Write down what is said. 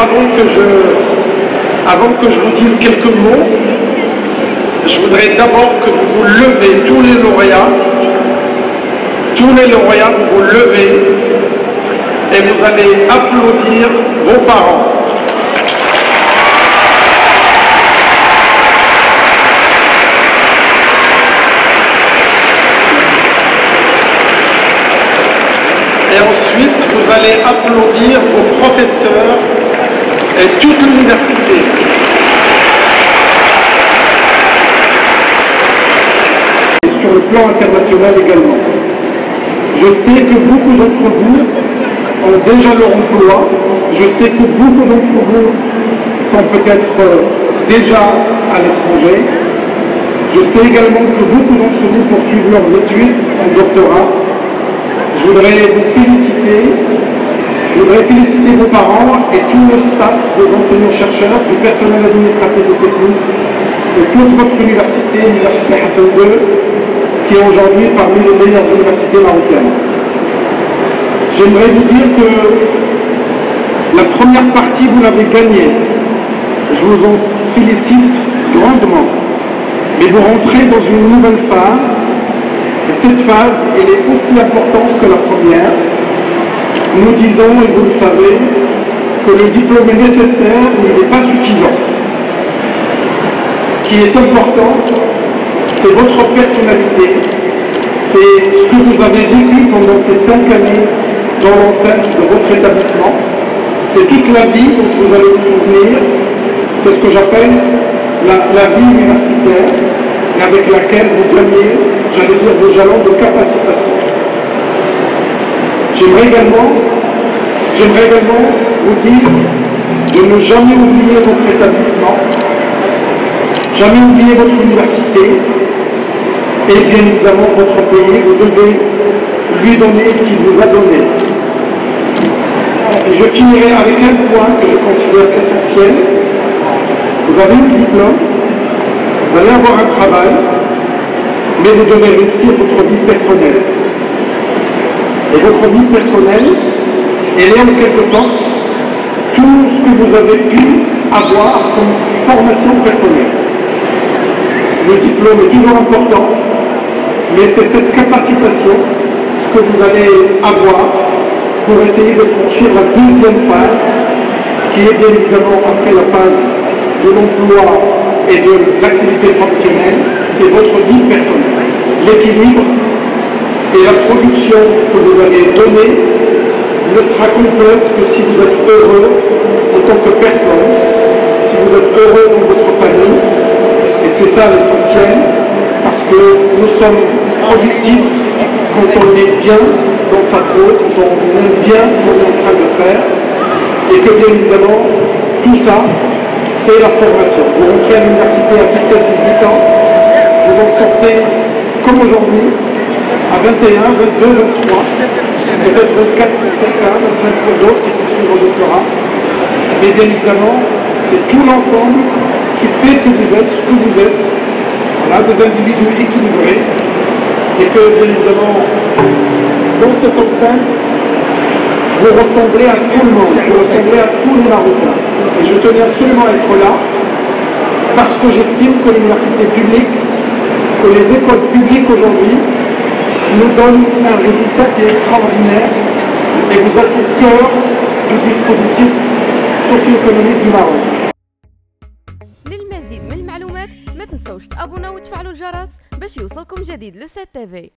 avant que je vous dise quelques mots, je voudrais d'abord que vous vous levez, tous les lauréats, vous vous levez et vous allez applaudir vos parents. Et ensuite, vous allez applaudir vos professeurs et toute l'université. Et sur le plan international également. Je sais que beaucoup d'entre vous ont déjà leur emploi. Je sais que beaucoup d'entre vous sont peut-être déjà à l'étranger. Je sais également que beaucoup d'entre vous poursuivent leurs études en doctorat. Je voudrais vous féliciter. Je voudrais féliciter vos parents et tout le staff des enseignants-chercheurs, du personnel administratif et technique de toute votre université, l'Université Hassan II, qui est aujourd'hui parmi les meilleures universités marocaines. J'aimerais vous dire que la première partie, vous l'avez gagnée. Je vous en félicite grandement. Mais vous rentrez dans une nouvelle phase. Et cette phase, elle est aussi importante que la première. Nous disons, et vous le savez, que le diplôme est nécessaire, mais il n'est pas suffisant. Ce qui est important, c'est votre personnalité, c'est ce que vous avez vécu pendant ces 5 années dans l'enceinte de votre établissement, c'est toute la vie dont vous allez vous souvenir, c'est ce que j'appelle la vie universitaire, et avec laquelle vous gagnez, j'allais dire, vos jalons de capacitation. J'aimerais également vous dire de ne jamais oublier votre établissement, jamais oublier votre université et bien évidemment votre pays. Vous devez lui donner ce qu'il vous a donné. Et je finirai avec un point que je considère essentiel. Vous avez le diplôme, vous allez avoir un travail, mais vous devez réussir votre vie personnelle. Et votre vie personnelle, elle est en quelque sorte tout ce que vous avez pu avoir comme formation personnelle. Le diplôme est toujours important, mais c'est cette capacitation, ce que vous allez avoir pour essayer de franchir la deuxième phase, qui est bien évidemment après la phase de l'emploi et de l'activité professionnelle, c'est votre vie personnelle. L'équilibre et la production que vous avez donnée ne sera complète que si vous êtes heureux en tant que personne, si vous êtes heureux dans votre famille, et c'est ça l'essentiel, parce que nous sommes productifs quand on est bien dans sa peau, quand on aime bien ce qu'on est en train de faire, et que bien évidemment, tout ça, c'est la formation. Vous rentrez à l'université à 17-18 ans, vous en sortez comme aujourd'hui, à 21, 22, 23, peut-être 24 pour certains, 25 pour d'autres qui poursuivent au doctorat. Mais bien évidemment, c'est tout l'ensemble qui fait que vous êtes ce que vous êtes. Voilà, des individus équilibrés. Et que bien évidemment, dans cette enceinte, vous ressemblez à tout le monde, vous ressemblez à tous les Marocains. Et je tenais absolument à être là, parce que j'estime que l'université publique, que les écoles publiques aujourd'hui, nous donnent un résultat qui est extraordinaire et vous êtes au cœur du dispositif socio-économique du Maroc. للمزيد من المعلومات ما تنسوش تابوناو وتفعلوا الجرس باش يوصلكم جديد لو 7 TV.